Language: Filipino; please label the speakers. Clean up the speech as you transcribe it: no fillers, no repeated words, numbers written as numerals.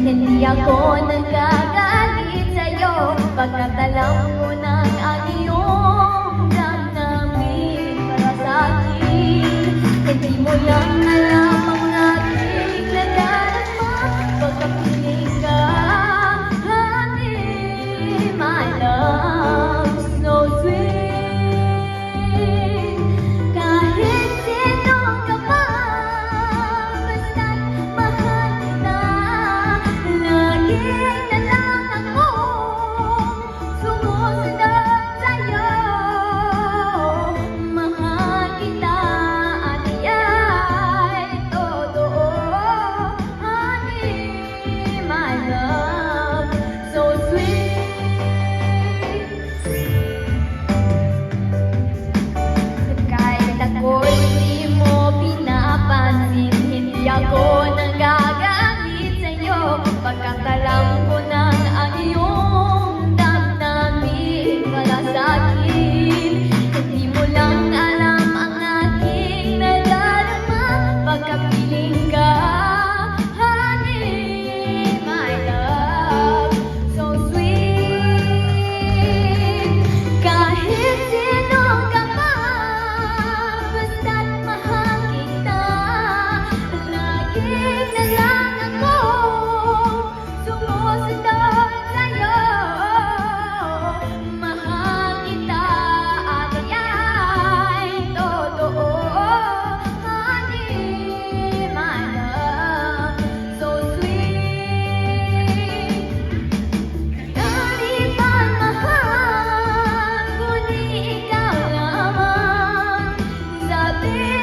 Speaker 1: Hindi ako nagagalit sa'yo pagkat alam ko ng ang iyong damdamin para sa'kin. Hindi mo lang alam ang aking nadarama pagkapiling ka, honey, my love, so sweet. Kahit sino ka pa, basta't mahal kita, lagi na lang ako sumusunod sa'yo. Mahal kita at iya'y totoo, honey, my love, so sweet. Kahit ako'y di mo pinapansin, hindi ako nagagalit sa'yo pagkat alam ko ng ang iyong damdamin para sa'kin. Hindi mo lang alam ang aking nadarama pagkapiling ka, honey, my love, so sweet. Kahit sino ka pa, basta't mahal kita, lagi na lang ako sumusunod sa'yo. Mahal kita at iya'y totoo, honey, my love, so sweet. Di ba mahal, kundi ikaw lamang, sabi